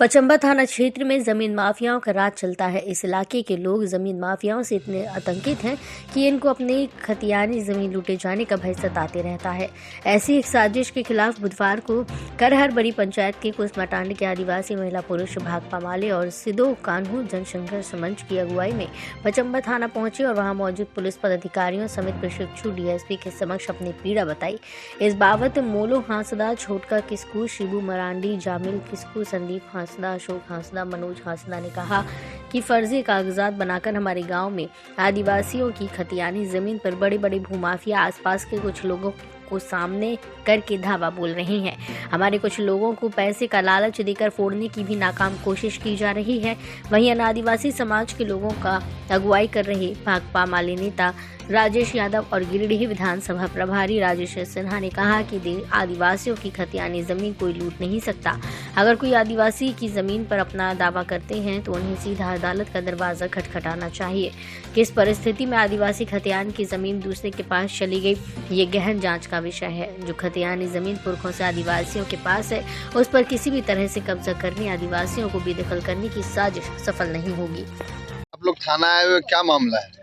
पचंबा थाना क्षेत्र में जमीन माफियाओं का राज चलता है। इस इलाके के लोग जमीन माफियाओं से इतने आतंकित हैं कि इनको अपनी खतियानी जमीन लूटे जाने का भय सताते रहता है। ऐसी एक साजिश के खिलाफ बुधवार को करहर बड़ी पंचायत के कुसमाटांड के आदिवासी महिला पुरुष भाकपा माले और सिदो कान्हू जनसंघर्ष मंच की अगुवाई में पचंबा थाना पहुंचे और वहां मौजूद पुलिस पदाधिकारियों समेत प्रशिक्षु डीएसपी के समक्ष अपनी पीड़ा बताई। इस बाबत मोलो हांसदा, छोटका किस्कू, शिबू मरांडी, जामिल किस्कू, संदीप हांसदा, अशोक हांसदा, मनोज हांसदा ने कहा कि फर्जी कागजात बनाकर हमारे गांव में आदिवासियों की खतियानी जमीन पर बड़े बड़े भूमाफिया आसपास के कुछ लोगों को सामने करके धावा बोल रहे हैं। हमारे कुछ लोगों को पैसे का लालच देकर फोड़ने की भी नाकाम कोशिश की जा रही है। वहीं अन आदिवासी समाज के लोगों का अगुवाई कर रहे भाकपा माले नेता राजेश यादव और गिरिडीह विधानसभा प्रभारी राजेश सिन्हा ने कहा कि आदिवासियों की खतियानी जमीन कोई लूट नहीं सकता। अगर कोई आदिवासी की जमीन पर अपना दावा करते हैं तो उन्हें सीधा अदालत का दरवाजा खटखटाना चाहिए। किस परिस्थिति में आदिवासी खतियान की जमीन दूसरे के पास चली गई, ये गहन जांच का विषय है। जो खतियानी जमीन पुरखों से आदिवासियों के पास है, उस पर किसी भी तरह से कब्जा करने, आदिवासियों को बेदखल करने की साजिश सफल नहीं होगी। आप लोग थाना आए हुए, क्या मामला है?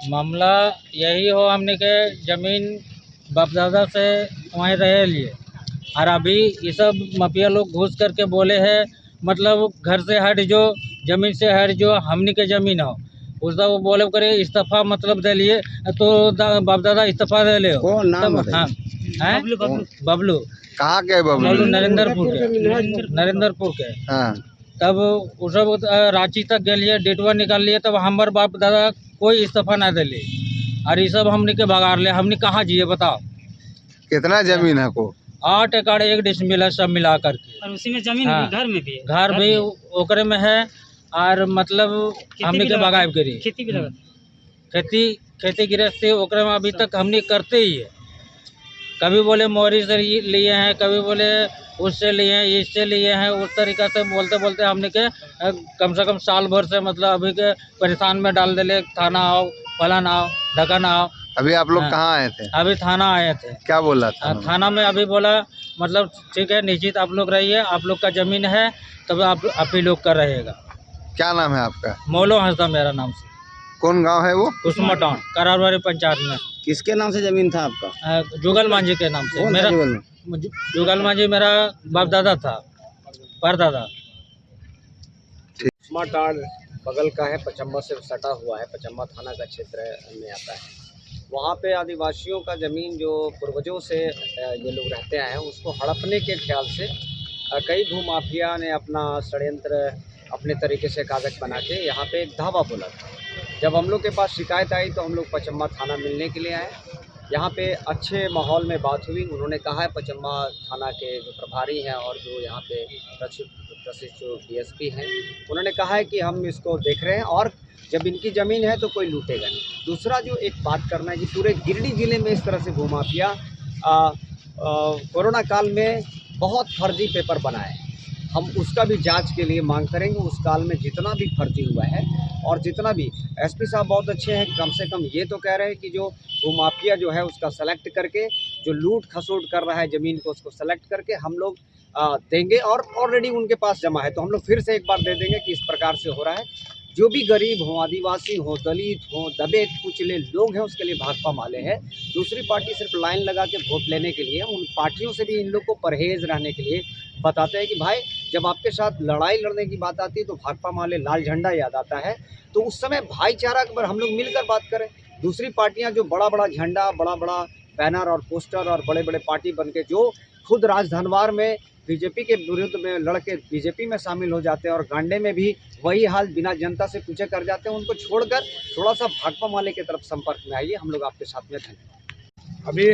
मामला यही हो, हमने के जमीन बापदादा से वहीं रहे लिए और अभी ये सब माफिया लोग घुस करके बोले हैं, मतलब घर से हट जो, जमीन से हट जो, हमने के जमीन हो उसका वो बोले करे इस्तीफा मतलब दे लिए तो बापदादा इस्तीफा दे ले। कौन नाम तब हाँ हैं बबलू। कहाँ के बबलू नरेंद्रपुर के। हाँ। तब वो सब रांची तक गए, डेटवा निकाल लिए, तब हमारे बाप दादा कोई इस्तीफा ना दिले और ये सब हमने के भगार ले। हमने कहाँ जिए बताओ? कितना जमीन है को? 8 एकड़ 1 डिसमिल है, सब मिला करके। और उसी में जमीन हाँ, भी, घर में भी है। घर भी ओकरे में है और मतलब हमने के बगायब करी। खेती भी लगा, खेती गृहस्थी ओकरे में अभी तक हमने करते ही है। कभी बोले मोरी से लिए हैं, कभी बोले उससे लिए हैं, इससे लिए हैं, उस तरीका से बोलते बोलते हमने के कम से कम साल भर से मतलब अभी के परेशान में डाल दिले। थाना आओ, फलान आओ, ढकन आओ। अभी आप लोग हाँ। कहाँ आए थे? अभी थाना आए थे। क्या बोला था? थाना में अभी बोला मतलब ठीक है, निश्चित आप लोग रहिए, आप लोग का जमीन है, तब आप ही लोग का रहेगा। क्या नाम है आपका? मोलो हंसदा मेरा नाम से। कौन गांव है वो? कुसमाटांड, करारवाड़ी पंचायत में। किसके नाम से जमीन था आपका? जुगल मांझी के नाम से। मेरा जुगल मांझी मेरा बाप दादा था, परदादा। कुसमाटांड बगल का है, पचंबा से सटा हुआ है, पचंबा थाना का क्षेत्र में आता है। वहाँ पे आदिवासियों का ज़मीन जो पूर्वजों से ये लोग रहते आए हैं, उसको हड़पने के ख्याल से कई भूमाफिया ने अपना षड्यंत्र अपने तरीके से कागज बना के यहाँ पे एक धावा बोला था। जब हम लोग के पास शिकायत आई तो हम लोग पचंबा थाना मिलने के लिए आए। यहाँ पे अच्छे माहौल में बात हुई। उन्होंने कहा है, पचंबा थाना के जो प्रभारी हैं और जो यहाँ पे प्रशिक्षु डीएसपी हैं, उन्होंने कहा है कि हम इसको देख रहे हैं और जब इनकी ज़मीन है तो कोई लूटेगा नहीं। दूसरा जो एक बात करना है कि पूरे गिरिडीह ज़िले में इस तरह से भूमाफिया कोरोना काल में बहुत फर्जी पेपर बनाए। हम उसका भी जांच के लिए मांग करेंगे। उस काल में जितना भी फर्जी हुआ है और जितना भी, एसपी साहब बहुत अच्छे हैं, कम से कम ये तो कह रहे हैं कि जो भूमाफिया जो है उसका सेलेक्ट करके, जो लूट खसोट कर रहा है ज़मीन को, उसको सेलेक्ट करके हम लोग देंगे और ऑलरेडी उनके पास जमा है तो हम लोग फिर से एक बार दे देंगे कि इस प्रकार से हो रहा है। जो भी गरीब हो, आदिवासी हो, दलित हो, दबे कुचले लोग हैं, उसके लिए भाकपा माले है। दूसरी पार्टी सिर्फ लाइन लगा के वोट लेने के लिए, उन पार्टियों से भी इन लोग को परहेज रहने के लिए बताते हैं कि भाई जब आपके साथ लड़ाई लड़ने की बात आती है तो भाकपा माले लाल झंडा याद आता है। तो उस समय भाईचारा पर हम लोग मिलकर बात करें। दूसरी पार्टियां जो बड़ा बड़ा झंडा, बड़ा बड़ा बैनर और पोस्टर और बड़े बड़े पार्टी बन के जो खुद राजधनवार में बीजेपी के विरुद्ध में लड़के बीजेपी में शामिल हो जाते हैं और गांडे में भी वही हाल बिना जनता से पूछे कर जाते हैं, उनको छोड़कर थोड़ा सा भाकपा माले की तरफ संपर्क में आइए। हम लोग आपके साथ में हैं। अभी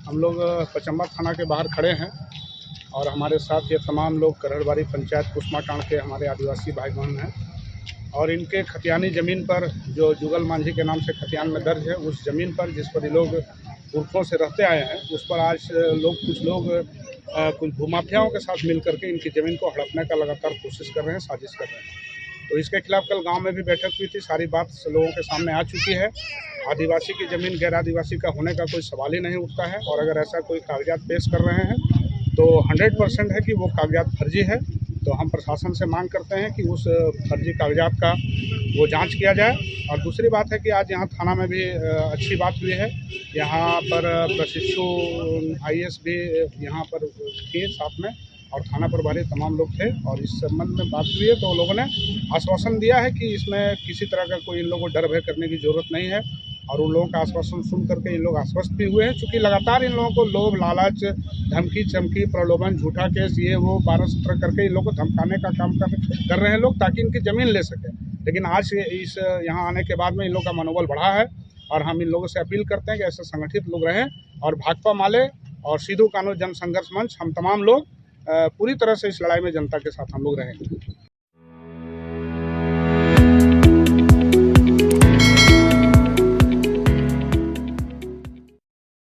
हम लोग पचंबा थाना के बाहर खड़े हैं और हमारे साथ ये तमाम लोग करहरबाड़ी पंचायत कुसमाटांड के हमारे आदिवासी भाई बहन हैं और इनके खतियानी ज़मीन पर, जो जुगल मांझी के नाम से खतियान में दर्ज है, उस ज़मीन पर जिस पर ये लोग पुरखों से रहते आए हैं, उस पर आज कुछ लोग कुछ भूमाफियाओं के साथ मिल करके इनकी ज़मीन को हड़पने का लगातार कोशिश कर रहे हैं, साजिश कर रहे हैं। तो इसके खिलाफ कल गांव में भी बैठक हुई थी। सारी बात लोगों के सामने आ चुकी है। आदिवासी की ज़मीन गैर आदिवासी का होने का कोई सवाल ही नहीं उठता है और अगर ऐसा कोई कागजात पेश कर रहे हैं तो 100% है कि वो कागजात फर्जी है तो हम प्रशासन से मांग करते हैं कि उस फर्जी कागजात का वो जांच किया जाए। और दूसरी बात है कि आज यहाँ थाना में भी अच्छी बात हुई है। यहाँ पर प्रशिक्षु IAS भी यहाँ पर थे साथ में, और थाना प्रभारी तमाम लोग थे, और इस संबंध में बात हुई है तो लोगों ने आश्वासन दिया है कि इसमें किसी तरह का कोई इन लोगों को डर भय करने की ज़रूरत नहीं है। और उन लोगों का आश्वासन सुन करके इन लोग आश्वस्त भी हुए हैं, चूँकि लगातार इन लोगों को लोभ लालच, धमकी चमकी, प्रलोभन, झूठा केस, ये वो 12-17 करके इन लोगों को धमकाने का काम कर रहे हैं लोग, ताकि इनकी ज़मीन ले सकें। लेकिन आज इस यहाँ आने के बाद में इन लोगों का मनोबल बढ़ा है, और हम इन लोगों से अपील करते हैं कि ऐसे संगठित लोग रहें। और भाकपा माले और सिद्धू कानून जन संघर्ष मंच, हम तमाम लोग पूरी तरह से इस लड़ाई में जनता के साथ हम लोग रहेंगे।